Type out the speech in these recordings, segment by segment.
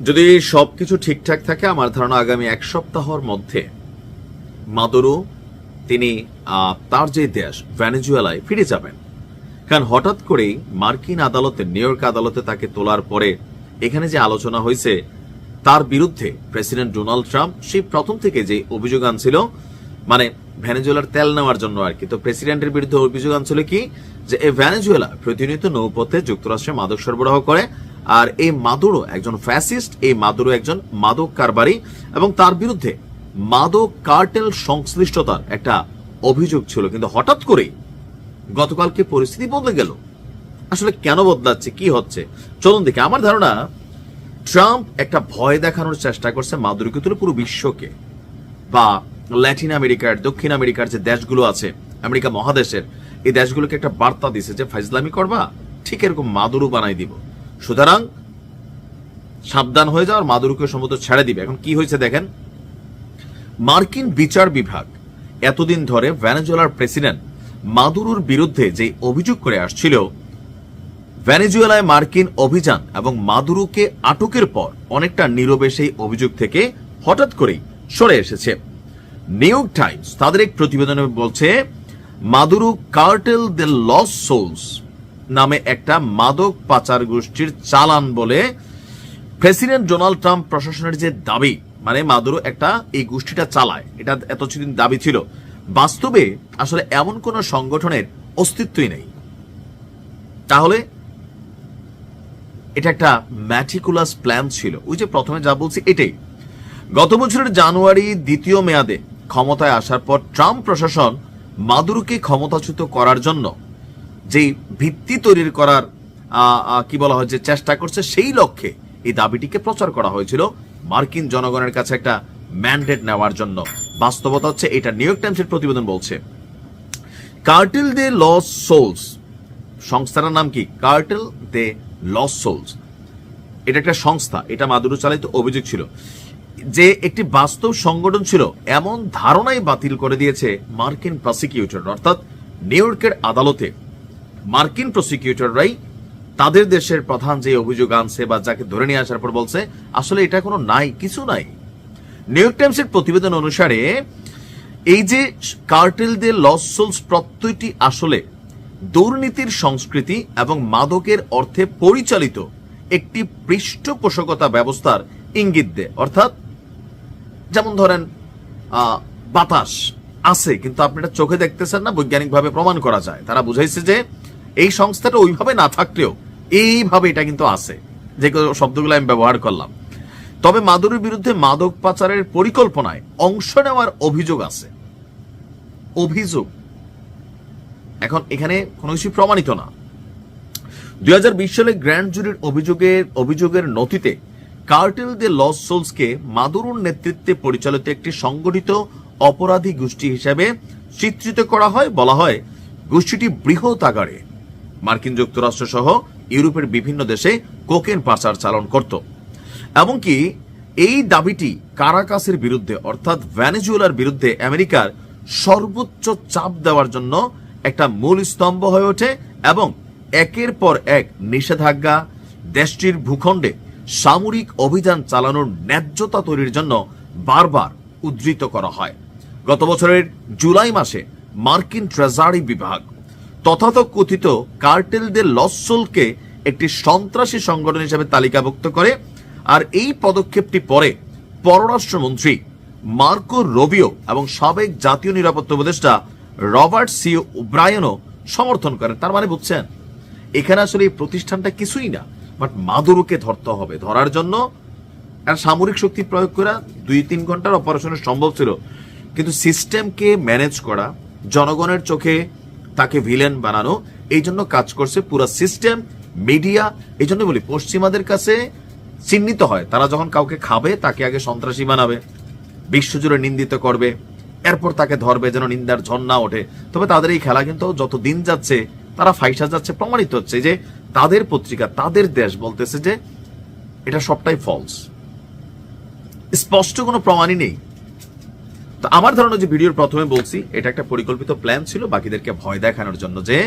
যদি সবকিছু ঠিকঠাক থাকে আমার ধারণা আগামী এক সপ্তাহের মধ্যে মাদুরো তিনি তার যে দেশ ভেনেজুয়েলায় ফিরে যাবেন। কারণ হঠাৎ করেই মার্কিন আদালতে, নিউ ইয়র্ক আদালতে তাকে তোলার পরে এখানে যে আলোচনা হয়েছে তার বিরুদ্ধে প্রেসিডেন্ট ডোনাল্ড ট্রাম্প সেই প্রথম থেকে যে অভিযোগ আনছিল, মানে ভেনেজুয়েলার তেল নেওয়ার জন্য আর কি, তো প্রেসিডেন্টের বিরুদ্ধে অভিযোগ আনছিল কি যে এই ভেনেজুয়েলা প্রতিনিয়ত নৌপথে যুক্তরাষ্ট্রে মাদক সরবরাহ করে, আর এই মাদুরো একজন ফ্যাসিস্ট, এই মাদুরো একজন মাদক কারবারি এবং তার বিরুদ্ধে মাদক কার্টেল সংশ্লিষ্টতার একটা অভিযোগ ছিল। কিন্তু হঠাৎ করেই গতকালকে পরিস্থিতি বদলে গেল। আসলে কেন বদলাচ্ছে, কি হচ্ছে, চলুন দেখি। আমার ধারণা ট্রাম্প একটা ভয় দেখানোর চেষ্টা করছে মাদুরোকে তুলে পুরো বিশ্বকে, বা ল্যাটিন আমেরিকার, দক্ষিণ আমেরিকার যে দেশগুলো আছে, আমেরিকা মহাদেশের এই দেশগুলোকে একটা বার্তা দিছে যে ফাইজলামি করবা, ঠিক এরকম মাদুরো বানাই দিব, সুতরাং সাবধান হয়ে যাও, আর মাদুরোকে সম্ভবত ছেড়ে দিবে। এখন কি হয়েছে দেখেন, মার্কিন বিচার বিভাগ এতদিন ধরে ভেনেজুয়েলার প্রেসিডেন্ট মাদুরোর বিরুদ্ধে যে অভিযোগ করে আসছিল, ভেনেজুয়েলায় মার্কিন অভিযান এবং মাদুরোকে আটকের পর অনেকটা নীরবে সেই অভিযোগ থেকে হঠাৎ করেই সরে এসেছে। নিউ ইয়র্ক টাইমস তাদের এক প্রতিবেদনে বলছে Maduro cartel the lost souls নামে একটা মাদক পাচার গোষ্ঠীর চালান বলে প্রেসিডেন্ট ডোনাল্ড ট্রাম্প প্রশাসনের যে দাবি, মানে মাদুরো একটা এই গোষ্ঠীটা চালায়, এটা এতদিন দাবি ছিল, বাস্তবে আসলে এমন কোন সংগঠনের অস্তিত্বই নেই। তাহলে এটা একটা ম্যাটিকুলাস প্ল্যান ছিল। ওই যে প্রথমে যা বলছি এটাই। গত বছরের জানুয়ারি দ্বিতীয় মেয়াদে ক্ষমতায় আসার পর ট্রাম্প প্রশাসন মাদুরোকে ক্ষমতাচ্যুত করার জন্য যে ভিত্তি তৈরি করার কি বলা হয় যে চেষ্টা করছে, সেই লক্ষ্যে এই দাবিটিকে প্রচার করা হয়েছিল মার্কিন জনগণের কাছে একটা ম্যান্ডেট নেওয়ার জন্য। বাস্তবতা হচ্ছে এটা নিউ ইয়র্ক টাইমসের প্রতিবেদন বলছে। কার্টেল দে লস্ট সোলস সংস্থাটার নাম কি? Cartel the lost souls. এটা একটা সংস্থা, এটা মাদুরো চালিত অভিযোগ ছিল যে একটি বাস্তব সংগঠন ছিল, এমন ধারণাই বাতিল করে দিয়েছে মার্কিন প্রসিকিউটর। অর্থাৎ নিউ ইয়র্কের আদালতে মার্কিন প্রসিকিউটররাই তাদের দেশের প্রধান যে অভিযোগ আনছে বা যাকে ধরে নিয়ে আসার পর বলছে আসলে এটা কোনো নাই, কিছু নাই। নিউ ইয়র্ক টাইমসের প্রতিবেদন অনুসারে এই যে কার্টেল দে লস্ট সোলস প্রত্যয়টি আসলে দুর্নীতির সংস্কৃতি এবং মাদকের অর্থে পরিচালিত একটি পৃষ্ঠপোষকতা ব্যবস্থার ইঙ্গিত দেয়। অর্থাৎ যেমন ধরেন বাতাস আছে কিন্তু আপনি এটা চোখে দেখতেছেন না, বৈজ্ঞানিকভাবে প্রমাণ করা যায়। তারা বুঝাইছে যে এই সংস্থাটা ওইভাবে না থাকলেও এইভাবে এটা কিন্তু আছে, যে শব্দগুলো আমি ব্যবহার করলাম। তবে মাদুরোর বিরুদ্ধে মাদক পাচারের পরিকল্পনায় অংশ নেওয়ার অভিযোগ আছে। অভিযোগ, এখন এখানে কোনো কিছু প্রমাণিত না। 2020 সালে গ্র্যান্ড জুরির অভিযোগের নথিতে কার্টেল দে লস্ট সোলসকে মাদুরোর নেতৃত্বে পরিচালিত একটি সংগঠিত অপরাধী গোষ্ঠী হিসেবে চিত্রিত করা হয়। বলা হয় গোষ্ঠীটি বৃহৎ আকারে মার্কিন যুক্তরাষ্ট্র সহ ইউরোপের বিভিন্ন দেশে কোকেন পাচার চালান করত। এমনকি এই দাবিটি কারাকাসের বিরুদ্ধে অর্থাৎ ভেনেজুয়েলার বিরুদ্ধে আমেরিকার সর্বোচ্চ চাপ দেওয়ার জন্য একটা মূল স্তম্ভ হয়ে ওঠে এবং একের পর এক নিষেধাজ্ঞা, দেশটির ভূখণ্ডে সামরিক অভিযান চালানোর ন্যায্যতা তৈরির জন্য বারবার উদ্ধৃত করা হয়। গত বছরের জুলাই মাসে মার্কিন ট্রেজারি বিভাগ তথাকথিত কার্টেল দে লস্ট সোলসকে একটি সন্ত্রাসী সংগঠন হিসেবে তালিকাভুক্ত করে। আর এই পদক্ষেপটি পরে পররাষ্ট্রমন্ত্রী মার্কো রুবিও এবং সাবেক জাতীয় নিরাপত্তা উপদেষ্টা রবার্ট সি ওব্রায়েনও সমর্থন করেন। তার মানে বুঝছেন, এখানে আসলে এই প্রতিষ্ঠানটা কিছুই না, বাট মাদুরোকে ধরতে হবে। ধরার জন্য সামরিক শক্তি প্রয়োগ করা 2-3 ঘন্টার অপারেশনের সম্ভব ছিল, কিন্তু সিস্টেমকে ম্যানেজ করা, জনগণের চোখে তাকে ভিলেন বানানো, এই জন্য কাজ করছে পুরো সিস্টেম, মিডিয়া। এই জন্য বলি পশ্চিমাদের কাছে চিহ্নিত হয়, তারা যখন কাউকে খাবে তাকে আগে সন্ত্রাসী বানাবে, বিশ্বজুড়ে নিন্দিত করবে, এরপর তাকে ধরবে যেন নিন্দার ঝর্ণা ওঠে। তবে তাদের এই খেলা কিন্তু যত দিন যাচ্ছে তারা ফাইসা যাচ্ছে। প্রমাণিত হচ্ছে যে তাদের পত্রিকা, তাদের দেশ বলতেছে যে এটা সবটাই ফলস, স্পষ্ট কোনো প্রমাণই নেই। তো আমার ধারণা, যে ভিডিওর প্রথমে বলছি, এটা একটা পরিকল্পিত প্ল্যান ছিল বাকিদেরকে ভয় দেখানোর জন্য যে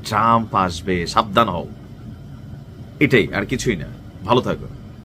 ট্রাম্প আসবে, সাবধান হও, এটাই, আর কিছুই না। ভালো থাকো।